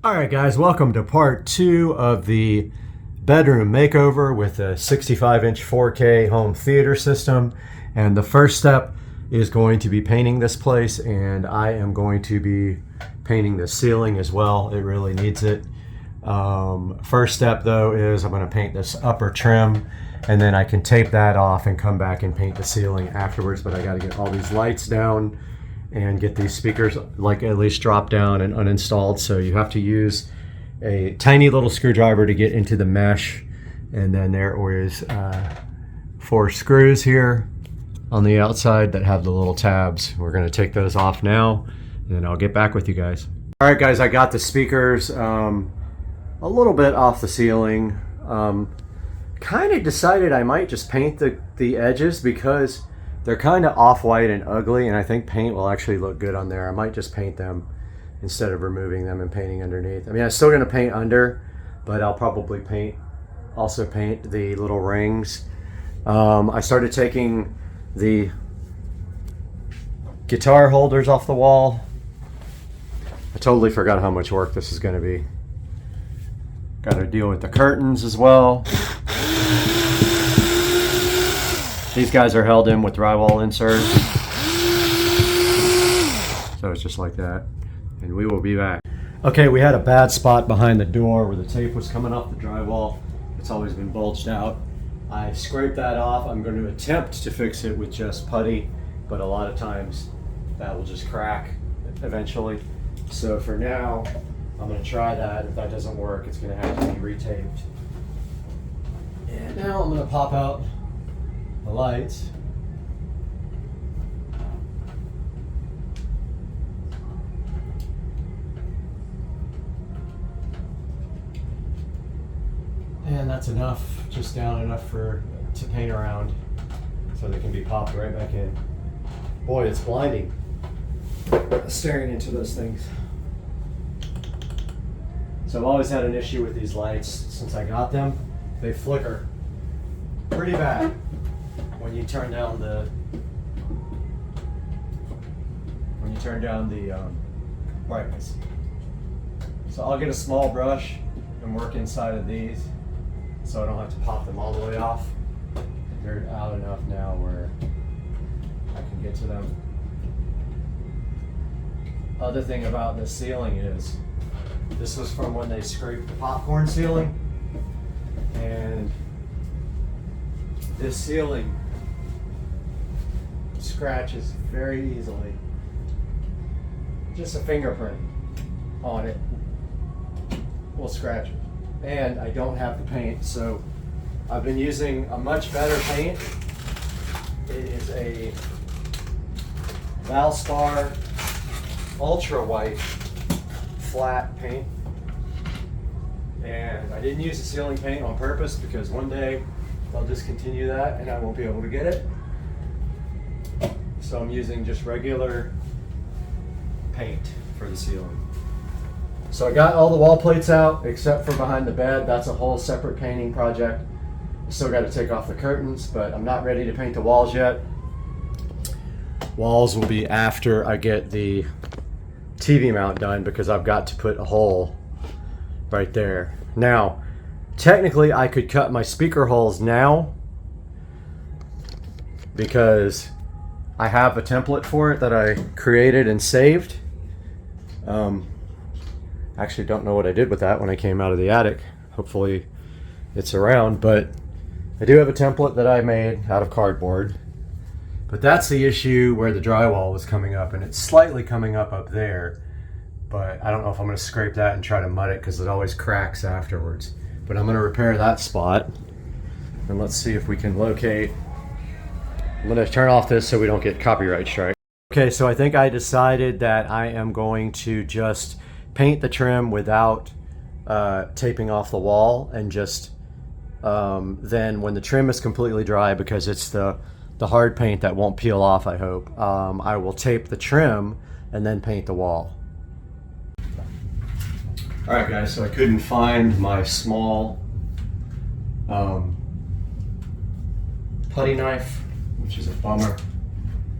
Alright guys, welcome to part 2 of the bedroom makeover with a 65-inch 4K home theater system. And the first step is going to be painting this place, and I am going to be painting the ceiling as well. It really needs it. First step though is I'm going to paint this upper trim, and then I can tape that off and come back and paint the ceiling afterwards. But I got to get all these lights down and get these speakers like at least dropped down and uninstalled. So you have to use a tiny little screwdriver to get into the mesh. And then there is 4 screws here on the outside that have the little tabs. We're gonna take those off now, and then I'll get back with you guys. All right guys, I got the speakers a little bit off the ceiling. Kind of decided I might just paint the edges because they're kind of off-white and ugly, and I think paint will actually look good on there. I might just paint them instead of removing them and painting underneath. I mean, I'm still going to paint under, but I'll probably also paint the little rings. I started taking the guitar holders off the wall. I totally forgot how much work this is going to be. Got to deal with the curtains as well. These guys are held in with drywall inserts. So it's just like that. And we will be back. Okay, we had a bad spot behind the door where the tape was coming off the drywall. It's always been bulged out. I scraped that off. I'm going to attempt to fix it with just putty, but a lot of times that will just crack eventually. So for now, I'm going to try that. If that doesn't work, it's going to have to be retaped. And now I'm going to pop out the lights. And that's enough, just down enough to paint around so they can be popped right back in. Boy, it's blinding staring into those things. So I've always had an issue with these lights since I got them. They flicker pretty bad when you turn down the brightness. So I'll get a small brush and work inside of these so I don't have to pop them all the way off. They're out enough now where I can get to them. Other thing about this ceiling is this was from when they scraped the popcorn ceiling, and this ceiling scratches very easily. Just a fingerprint on it will scratch it. And I don't have the paint, so I've been using a much better paint. It is a Valspar Ultra White flat paint. And I didn't use the ceiling paint on purpose because one day they'll discontinue that and I won't be able to get it. So I'm using just regular paint for the ceiling. So I got all the wall plates out except for behind the bed. That's a whole separate painting project. Still got to take off the curtains, but I'm not ready to paint the walls yet. Walls will be after I get the TV mount done because I've got to put a hole right there. Now, technically I could cut my speaker holes now because I have a template for it that I created and saved. Actually don't know what I did with that when I came out of the attic. Hopefully it's around, but I do have a template that I made out of cardboard. But that's the issue where the drywall was coming up, and it's slightly coming up there. But I don't know if I'm going to scrape that and try to mud it because it always cracks afterwards. But I'm going to repair that spot. And let's see if we can locate. I'm going to turn off this so we don't get copyright strike. Okay, so I think I decided that I am going to just paint the trim without taping off the wall, and just then when the trim is completely dry, because it's the hard paint that won't peel off, I hope, I will tape the trim and then paint the wall. Alright guys, so I couldn't find my small putty knife, which is a bummer.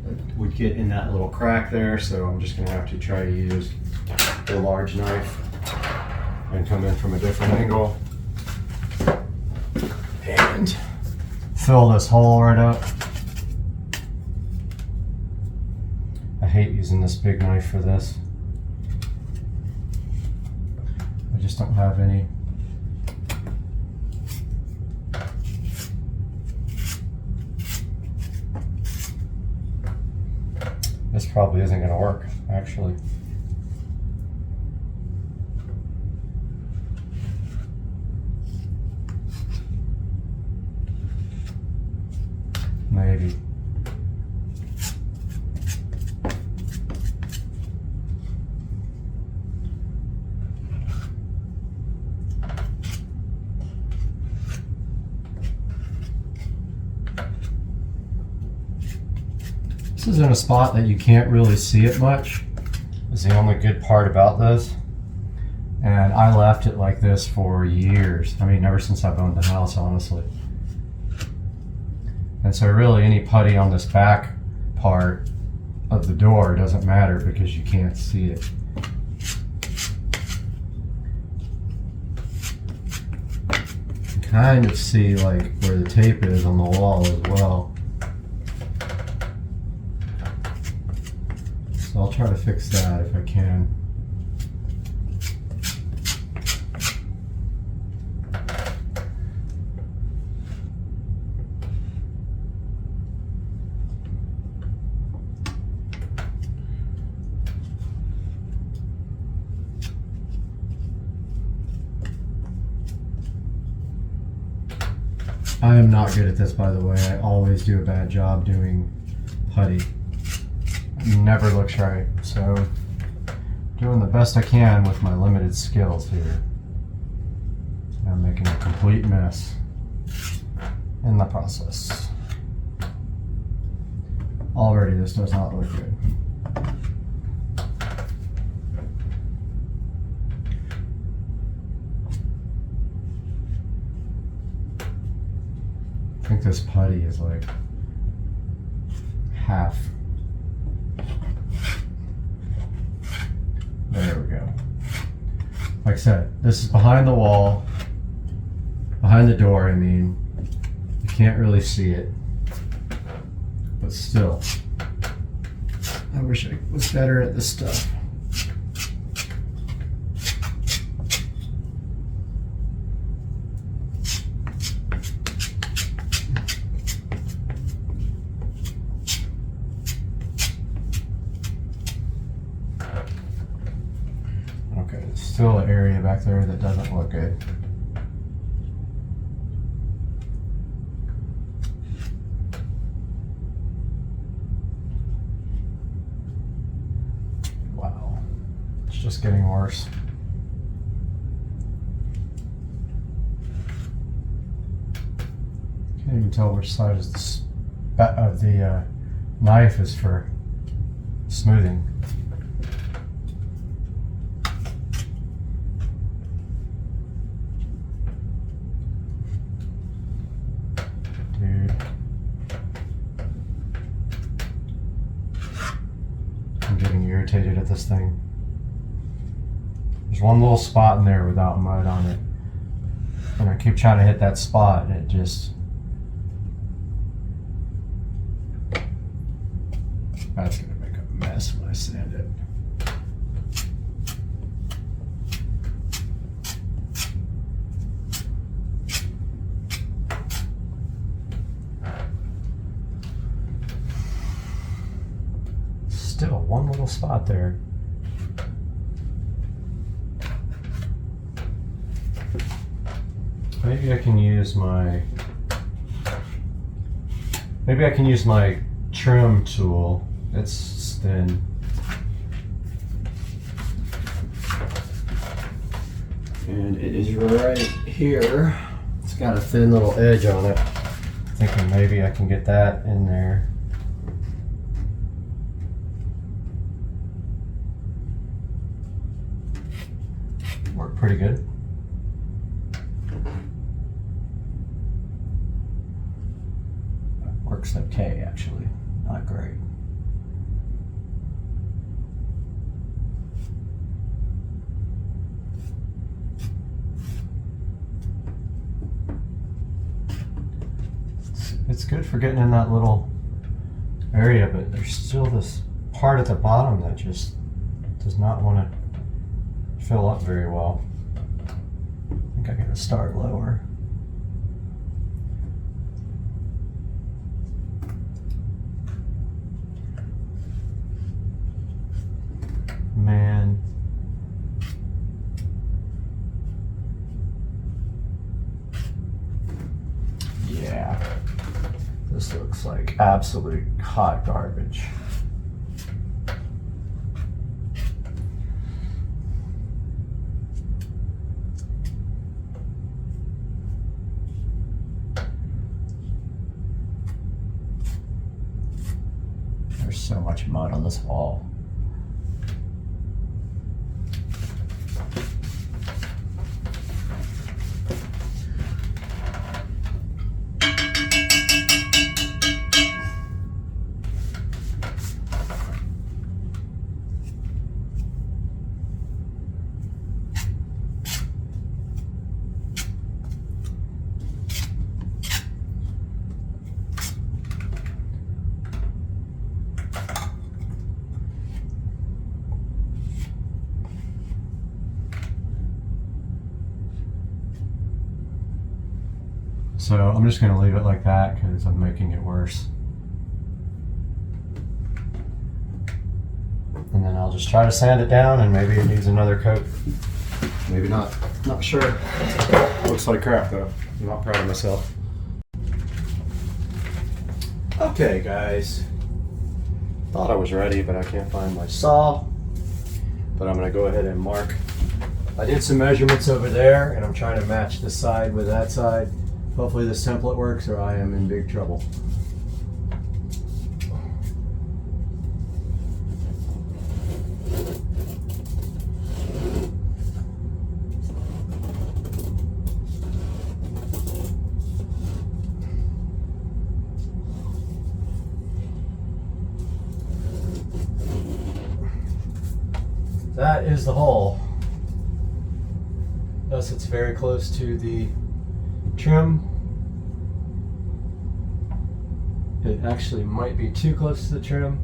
It would get in that little crack there, so I'm just going to have to try to use the large knife. and come in from a different angle and fill this hole right up. I hate using this big knife for this. I just don't have any. This probably isn't going to work, actually. Maybe. This is in a spot that you can't really see it much. Is the only good part about this. And I left it like this for years. I mean, ever since I've owned the house, honestly. And so really any putty on this back part of the door doesn't matter because you can't see it. You can kind of see like where the tape is on the wall as well. So I'll try to fix that if I can. I am not good at this, by the way. I always do a bad job doing putty. It never looks right. So, doing the best I can with my limited skills here. I'm making a complete mess in the process. Already, this does not look good. I think this putty is like half. There we go. Like I said, this is behind the wall, behind the door, I mean. You can't really see it, but still. I wish I was better at this stuff. Still an area back there that doesn't look good. Wow, it's just getting worse. Can't even tell which side is the knife is for smoothing. I'm getting irritated at this thing. There's one little spot in there without mud on it. And I keep trying to hit that spot and it just... That's gonna make a mess when I sand it. Still one little spot there. Maybe I can use my trim tool. It's thin. And it is right here. It's got a thin little edge on it. Thinking maybe I can get that in there. Worked pretty good. Works okay, actually. Not great. it's good for getting in that little area, but there's still this part at the bottom that just does not want to fill up very well. I think I gotta start lower. Man. Yeah. This looks like absolute hot garbage. There's so much mud on this wall. So I'm just going to leave it like that because I'm making it worse. And then I'll just try to sand it down, and maybe it needs another coat. Maybe not. Not sure. Looks like crap though. I'm not proud of myself. Okay guys. Thought I was ready, but I can't find my saw. But I'm going to go ahead and mark. I did some measurements over there, and I'm trying to match this side with that side. Hopefully this template works, or I am in big trouble. That is the hole. Thus it's very close to the trim. It actually might be too close to the trim.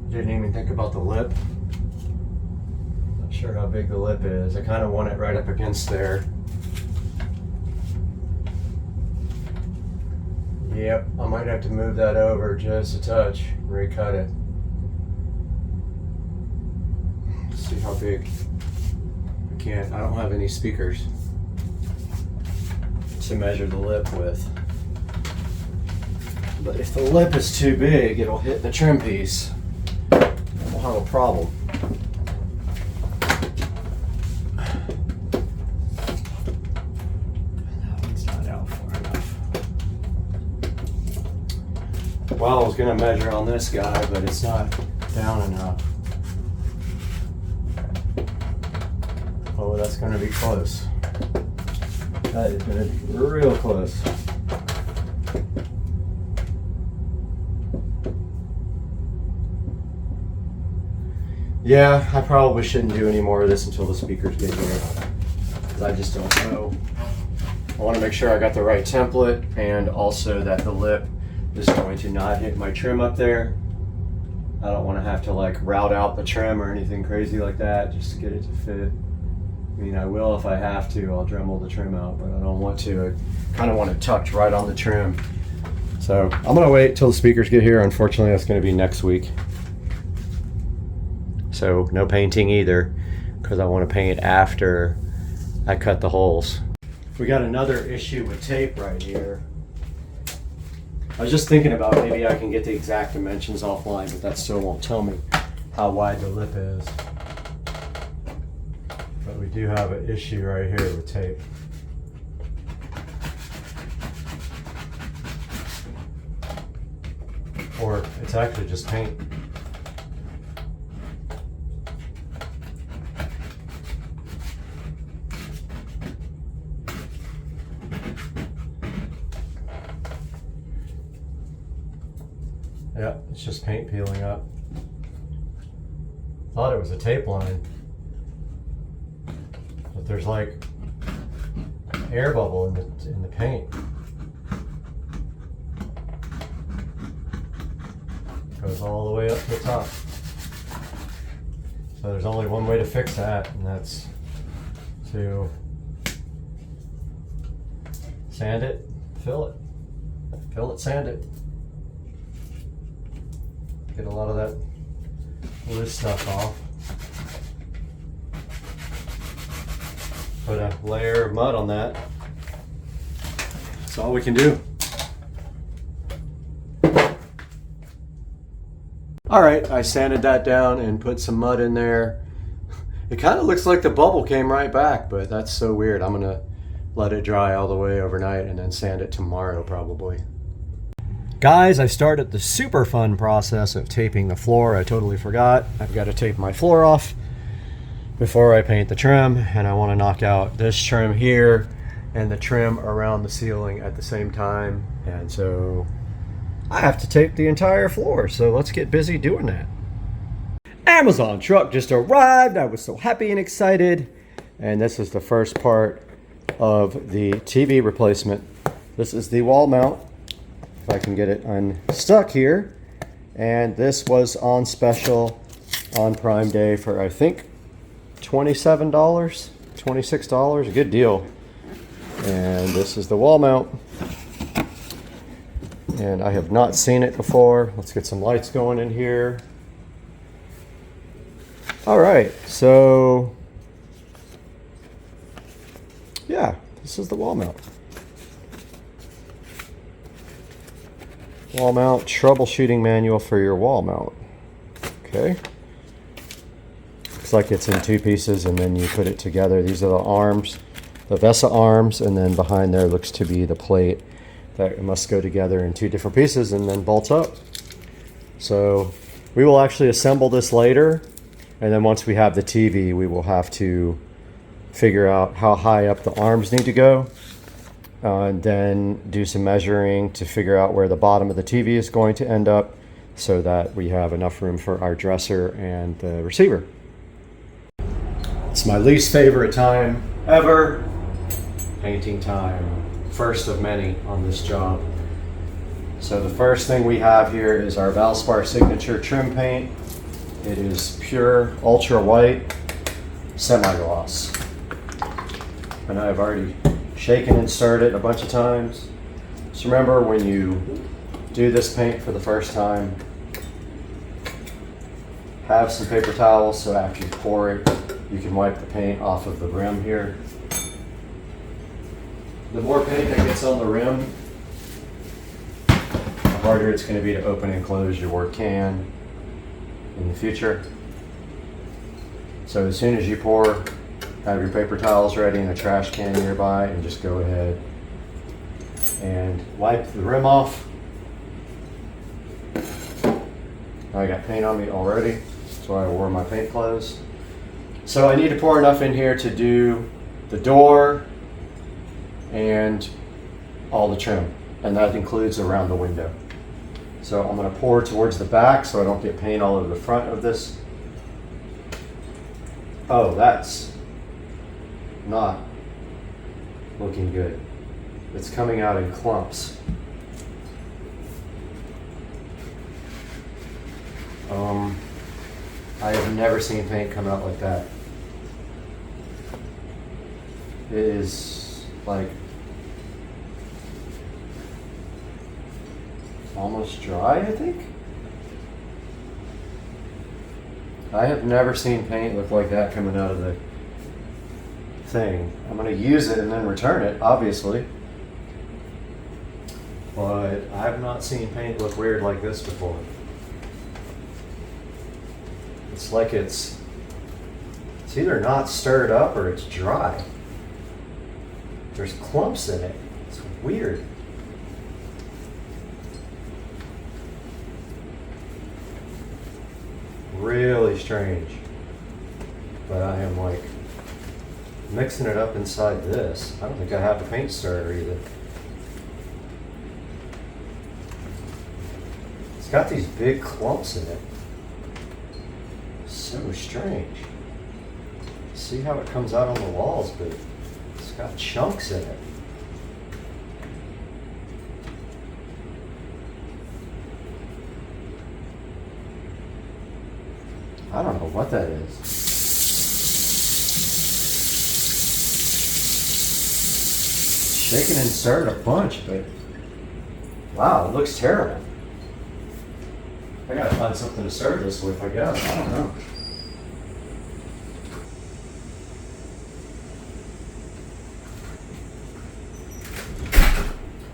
Didn't even think about the lip. Not sure how big the lip is. I kind of want it right up against there. Yep, I might have to move that over just a touch, recut it. Let's see how big. I don't have any speakers to measure the lip with. But if the lip is too big, it'll hit the trim piece. And we'll have a problem. That one's not out far enough. Well, I was going to measure on this guy, but it's not down enough. Oh, that's going to be close. That is going to be real close. Yeah, I probably shouldn't do any more of this until the speakers get here, because I just don't know. I want to make sure I got the right template, and also that the lip is going to not hit my trim up there. I don't want to have to like route out the trim or anything crazy like that just to get it to fit. I mean, I will if I have to. I'll Dremel the trim out, but I don't want to. I kind of want it tucked right on the trim. So I'm going to wait till the speakers get here. Unfortunately, that's going to be next week. So no painting either, because I want to paint after I cut the holes. We got another issue with tape right here. I was just thinking about maybe I can get the exact dimensions offline, but that still won't tell me how wide the lip is. But we do have an issue right here with tape. Or it's actually just paint. Yeah, it's just paint peeling up. Thought it was a tape line. But there's like air bubble in the paint. Goes all the way up to the top. So there's only one way to fix that, and that's to sand it, fill it, sand it. Get a lot of that loose stuff off. Put a layer of mud on that. That's all we can do. All right, I sanded that down and put some mud in there. It kind of looks like the bubble came right back, but that's so weird. I'm gonna let it dry all the way overnight and then sand it tomorrow probably. Guys, I started the super fun process of taping the floor. I totally forgot. I've got to tape my floor off before I paint the trim, and I want to knock out this trim here and the trim around the ceiling at the same time. And so I have to tape the entire floor, so let's get busy doing that. Amazon truck just arrived. I was so happy and excited. And this is the first part of the TV replacement. This is the wall mount. If I can get it unstuck here. And this was on special on Prime Day for, I think, $27, $26, a good deal. And this is the wall mount. And I have not seen it before. Let's get some lights going in here. All right, so yeah, this is the wall mount. Wall mount troubleshooting manual for your wall mount. Okay. Looks like it's in two pieces and then you put it together. These are the arms, the VESA arms, and then behind there looks to be the plate that must go together in two different pieces and then bolts up. So we will actually assemble this later, and then once we have the TV, we will have to figure out how high up the arms need to go, and then do some measuring to figure out where the bottom of the TV is going to end up so that we have enough room for our dresser and the receiver. It's my least favorite time ever, painting time. First of many on this job. So the first thing we have here is our Valspar Signature trim paint. It is pure ultra white semi-gloss. And I've already shaken and stirred it a bunch of times. Just remember, when you do this paint for the first time, have some paper towels so after you pour it, you can wipe the paint off of the rim here. The more paint that gets on the rim, the harder it's going to be to open and close your work can in the future. So as soon as you pour, have your paper towels ready and a trash can nearby, and just go ahead and wipe the rim off. I got paint on me already, so I wore my paint clothes. So I need to pour enough in here to do the door and all the trim, and that includes around the window. So I'm going to pour towards the back so I don't get paint all over the front of this. Oh, that's not looking good. It's coming out in clumps. I have never seen paint come out like that. It is like almost dry, I think. I have never seen paint look like that coming out of the thing. I'm going to use it and then return it, obviously. But I have not seen paint look weird like this before. It's like it's either not stirred up or it's dry. There's clumps in it. It's weird. Really strange. But I am like mixing it up inside this. I don't think I have a paint stirrer either. It's got these big clumps in it. So strange. See how it comes out on the walls, but it's got chunks in it. I don't know what that is. Shake and insert a bunch, but wow, it looks terrible. I gotta find something to serve this with, I guess. I don't know.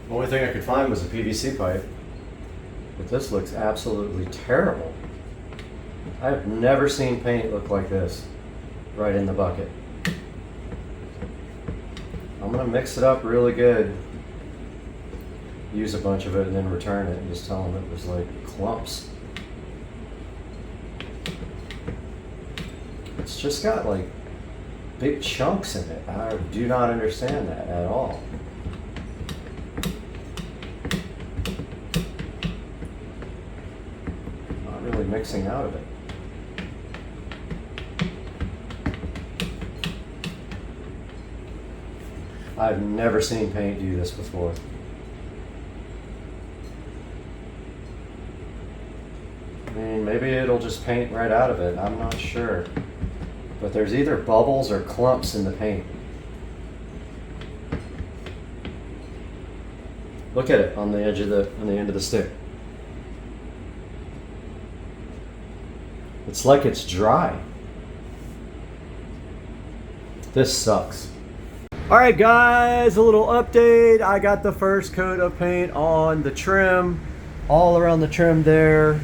The only thing I could find was a PVC pipe. But this looks absolutely terrible. I've never seen paint look like this right in the bucket. I'm gonna mix it up really good. Use a bunch of it and then return it and just tell them it was like clumps. It's just got like big chunks in it. I do not understand that at all. Not really mixing out of it. I've never seen paint do this before. I mean, maybe it'll just paint right out of it. I'm not sure. But there's either bubbles or clumps in the paint. Look at it on the edge of on the end of the stick. It's like it's dry. This sucks. All right, guys, a little update. I got the first coat of paint on the trim, all around the trim there,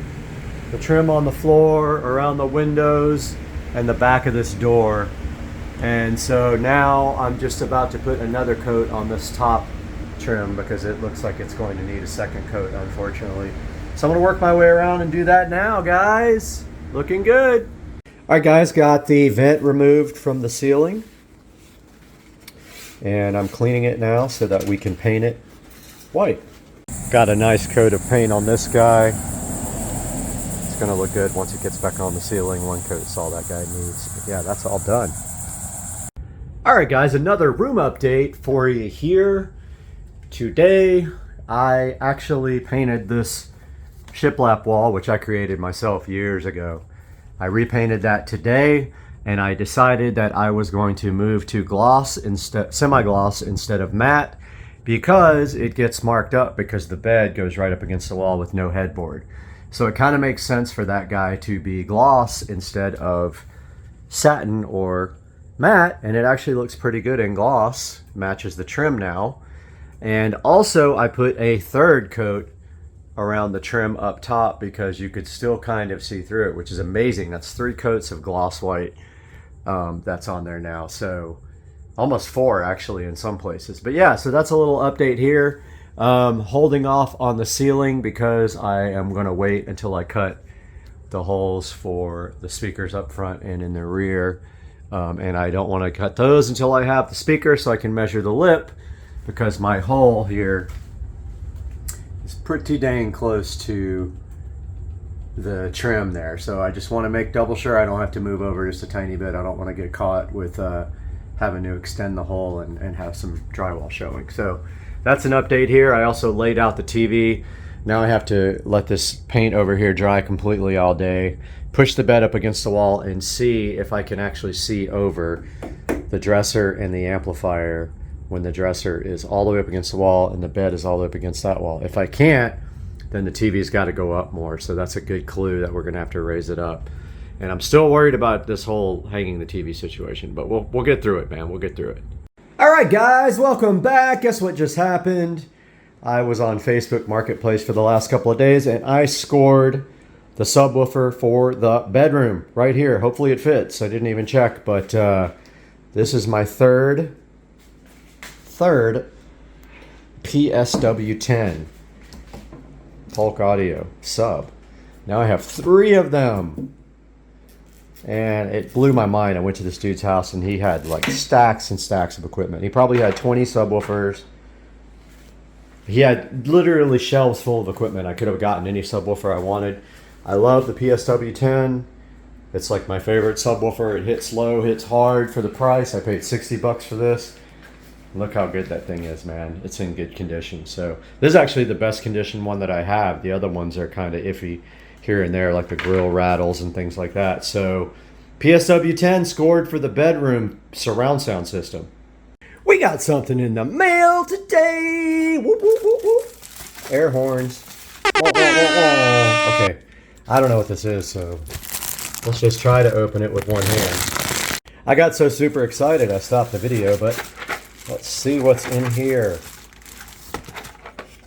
the trim on the floor, around the windows, and the back of this door. And so now I'm just about to put another coat on this top trim because it looks like it's going to need a second coat, unfortunately. So I'm gonna work my way around and do that now, guys. Looking good. All right, guys, got the vent removed from the ceiling. And I'm cleaning it now so that we can paint it white. Got a nice coat of paint on this guy. It's gonna look good once it gets back on the ceiling. One coat's all that guy needs. But yeah, that's all done. All right, guys, another room update for you here. Today, I actually painted this shiplap wall, which I created myself years ago. I repainted that today. And I decided that I was going to move to gloss instead, semi-gloss instead of matte, because it gets marked up because the bed goes right up against the wall with no headboard. So it kind of makes sense for that guy to be gloss instead of satin or matte, and it actually looks pretty good in gloss. Matches the trim now. And also I put a third coat around the trim up top because you could still kind of see through it, which is amazing. That's 3 coats of gloss white that's on there now. So almost 4 actually in some places. But yeah, so that's a little update here. Holding off on the ceiling because I am going to wait until I cut the holes for the speakers up front and in the rear. And I don't want to cut those until I have the speaker so I can measure the lip, because my hole here is pretty dang close to the trim there. So I just want to make double sure I don't have to move over just a tiny bit. I don't want to get caught with having to extend the hole and have some drywall showing. So that's an update here. I also laid out the TV. Now I have to let this paint over here dry completely all day, push the bed up against the wall and see if I can actually see over the dresser and the amplifier when the dresser is all the way up against the wall and the bed is all the way up against that wall. If I can't, then the TV's got to go up more. So that's a good clue that we're going to have to raise it up. And I'm still worried about this whole hanging the TV situation, but we'll get through it, man. We'll get through it. All right, guys, welcome back. Guess what just happened? I was on Facebook Marketplace for the last couple of days, and I scored the subwoofer for the bedroom right here. Hopefully it fits. I didn't even check, but this is my third PSW10 Polk Audio sub. Now I have 3 of them. And it blew my mind. I went to this dude's house and he had like stacks and stacks of equipment. He probably had 20 subwoofers. He had literally shelves full of equipment. I could have gotten any subwoofer I wanted. I love the PSW10. It's like my favorite subwoofer. It hits low, hits hard for the price. I paid $60 for this. Look how good that thing is, man. It's in good condition. So this is actually the best condition one that I have. The other ones are kind of iffy. here and there, like the grill rattles and things like that. So PSW10 scored for the bedroom surround sound system. We got something in the mail today. Whoop, whoop, whoop, whoop. Air horns. Wah, wah, wah, wah. Okay, I don't know what this is, so let's just try to open it with one hand. I got so super excited I stopped the video, but let's see what's in here.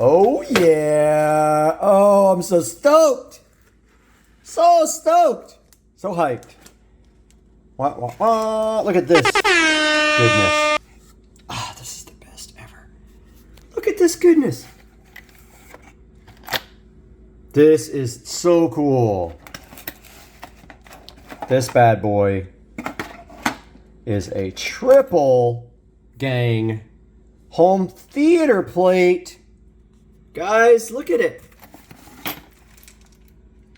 Oh yeah! Oh, I'm so stoked! So stoked! So hyped. Wah, wah, wah. Look at this goodness. Ah, this is the best ever. Look at this goodness. This is so cool. This bad boy is a triple gang home theater plate. Guys, look at it.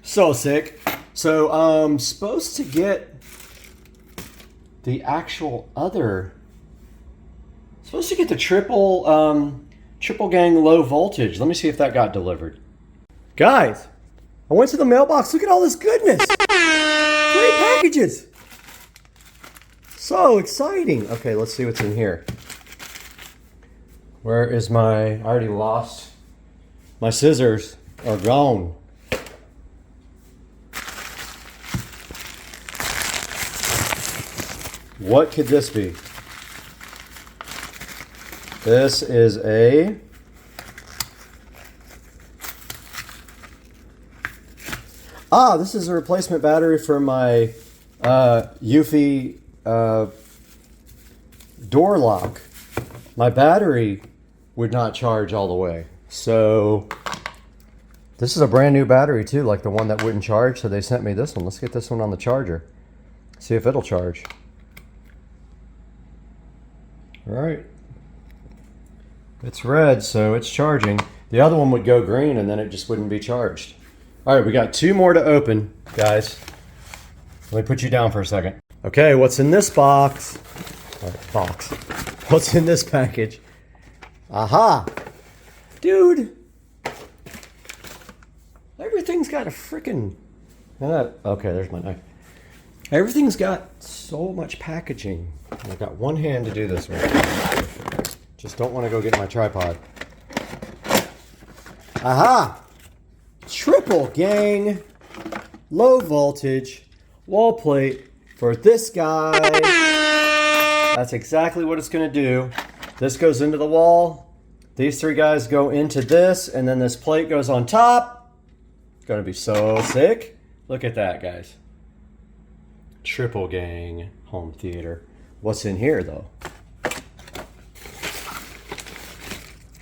So sick. So I'm supposed to get the actual other, supposed to get the triple gang low voltage. Let me see if that got delivered. Guys, I went to the mailbox. Look at all this goodness. 3 packages. So exciting. Okay, let's see what's in here. Where is I already lost. My scissors are gone. What could this be? This is a this is a replacement battery for my Eufy door lock. My battery would not charge all the way. So this is a brand new battery too, like the one that wouldn't charge. So they sent me this one. Let's get this one on the charger. See if it'll charge. All right. It's red, so it's charging. The other one would go green and then it just wouldn't be charged. All right, we got 2 more to open, guys. Let me put you down for a second. Okay, what's in this box? What's in this package? Aha! Dude! Everything's got a freaking... okay, there's my knife. Everything's got so much packaging. I've got one hand to do this with. Just don't want to go get my tripod. Aha! Triple gang, low voltage, wall plate for this guy. That's exactly what it's going to do. This goes into the wall. These 3 guys go into this, and then this plate goes on top. It's going to be so sick. Look at that, guys. Triple gang home theater. What's in here, though?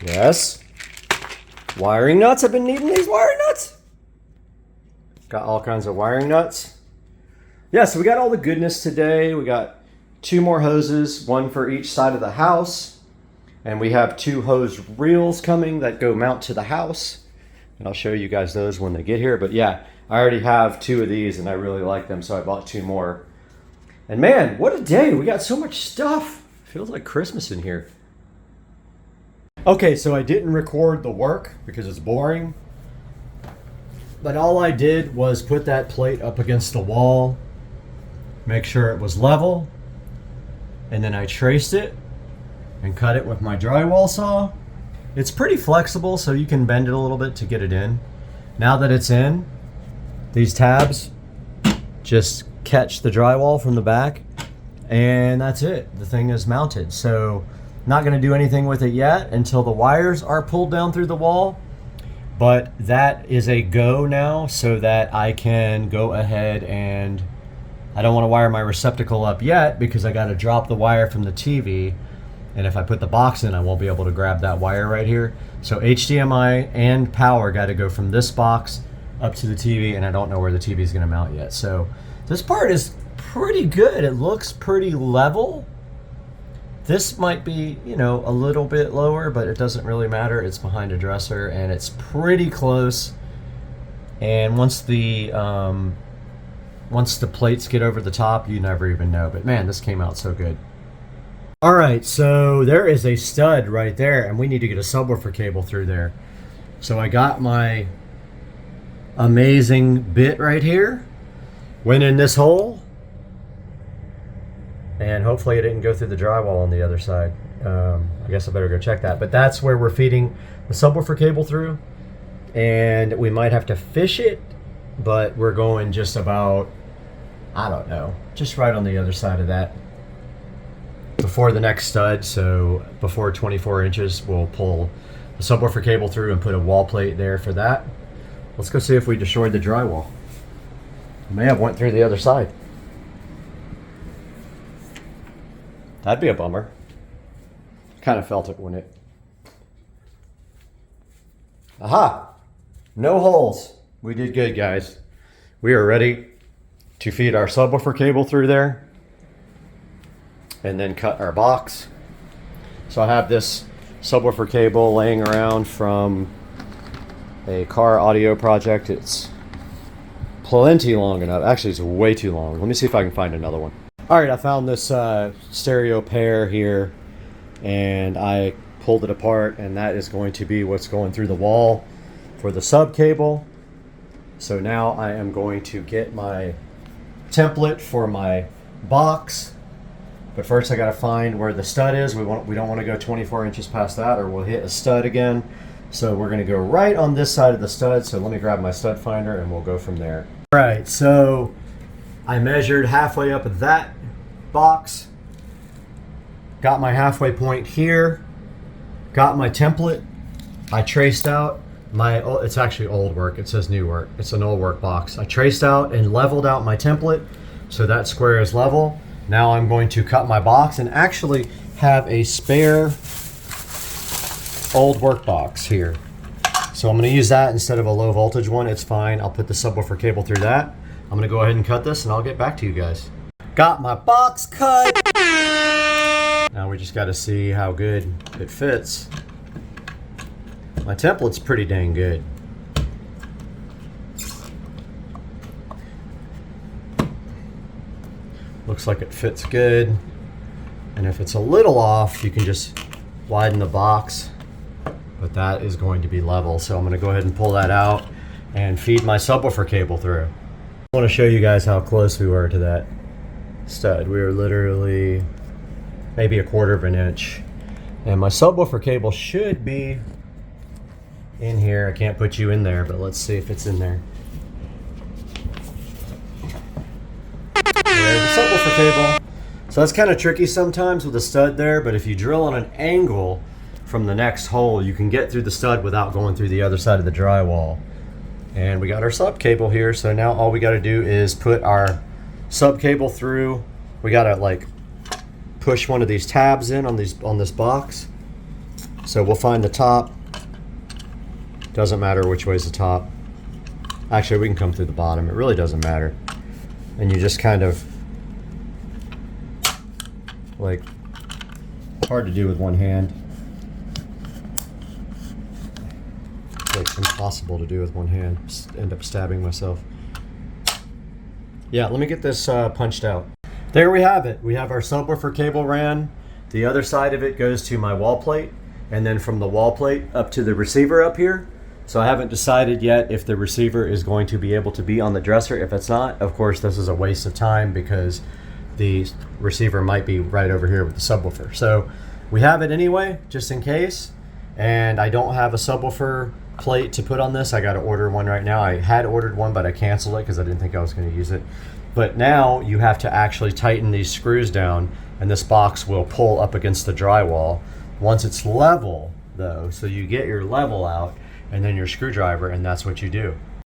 Yes. Wiring nuts. I've been needing these wiring nuts. Got all kinds of wiring nuts. Yeah, so we got all the goodness today. We got 2 more hoses, 1 for each side of the house. And we have 2 hose reels coming that go mount to the house. And I'll show you guys those when they get here. But yeah, I already have 2 of these and I really like them, so I bought 2 more. And man, what a day. We got so much stuff. Feels like Christmas in here. Okay, so I didn't record the work because it's boring. But all I did was put that plate up against the wall, make sure it was level, and then I traced it and cut it with my drywall saw. It's pretty flexible, so you can bend it a little bit to get it in. Now that it's in, these tabs just catch the drywall from the back, and that's it. The thing is mounted. So not going to do anything with it yet until the wires are pulled down through the wall, but that is a go now, so that I can go ahead and I don't want to wire my receptacle up yet because I got to drop the wire from the TV, and if I put the box in I won't be able to grab that wire right here. So HDMI and power got to go from this box up to the TV, and I don't know where the TV is going to mount yet. So this part is pretty good. It looks pretty level. This might be, you know, a little bit lower, but it doesn't really matter. It's behind a dresser and it's pretty close. And once the plates get over the top, you never even know. But man, this came out so good. All right, so there is a stud right there, and we need to get a subwoofer cable through there. So I got my amazing bit right here went in this hole, and hopefully it didn't go through the drywall on the other side. I guess I better go check that. But that's where we're feeding the subwoofer cable through, and we might have to fish it, but we're going just about, I don't know, just right on the other side of that before the next stud. So before 24 inches, we'll pull the subwoofer cable through and put a wall plate there for that. Let's go see if we destroyed the drywall. May have went through the other side. That'd be a bummer. Kind of felt it when it... Aha! No holes. We did good, guys. We are ready to feed our subwoofer cable through there and then cut our box. So I have this subwoofer cable laying around from a car audio project. It's plenty long enough. Actually, it's way too long. Let me see if I can find another one. All right, I found this stereo pair here, and I pulled it apart, and that is going to be what's going through the wall for the sub cable. So now I am going to get my template for my box, but first I got to find where the stud is. We don't want to go 24 inches past that, or we'll hit a stud again. So we're going to go right on this side of the stud. So let me grab my stud finder and we'll go from there. All right, so I measured halfway up of that box, got my halfway point here, got my template. I traced out my, it's actually old work, it says new work, it's an old work box. I traced out and leveled out my template so that square is level. Now I'm going to cut my box and actually have a spare old work box here. So I'm going to use that instead of a low voltage one. It's fine. I'll put the subwoofer cable through that. I'm going to go ahead and cut this and I'll get back to you guys. Got my box cut. Now we just got to see how good it fits. My template's pretty dang good. Looks like it fits good. And if it's a little off, you can just widen the box. But that is going to be level. So I'm going to go ahead and pull that out and feed my subwoofer cable through. I want to show you guys how close we were to that stud. We were literally maybe a quarter of an inch. And my subwoofer cable should be in here. I can't put you in there, but let's see if it's in there. There's the subwoofer cable. So that's kind of tricky sometimes with a stud there, but if you drill on an angle from the next hole, you can get through the stud without going through the other side of the drywall. And we got our sub cable here, so now all we got to do is put our sub cable through. We got to like push one of these tabs in on this box. So we'll find the top. Doesn't matter which way's the top. Actually, we can come through the bottom. It really doesn't matter. And you just kind of like, hard to do with one hand. It's impossible to do with one hand. Just end up stabbing myself. Yeah, let me get this punched out. There we have it. We have our subwoofer cable ran. The other side of it goes to my wall plate, and then from the wall plate up to the receiver up here. So I haven't decided yet if the receiver is going to be able to be on the dresser. If it's not, of course, this is a waste of time because the receiver might be right over here with the subwoofer. So we have it anyway, just in case. And I don't have a subwoofer plate to put on this. I got to order one right now. I had ordered one, but I canceled it because I didn't think I was going to use it. But now you have to actually tighten these screws down, and this box will pull up against the drywall. Once it's level, though, so you get your level out and then your screwdriver, and that's what you do.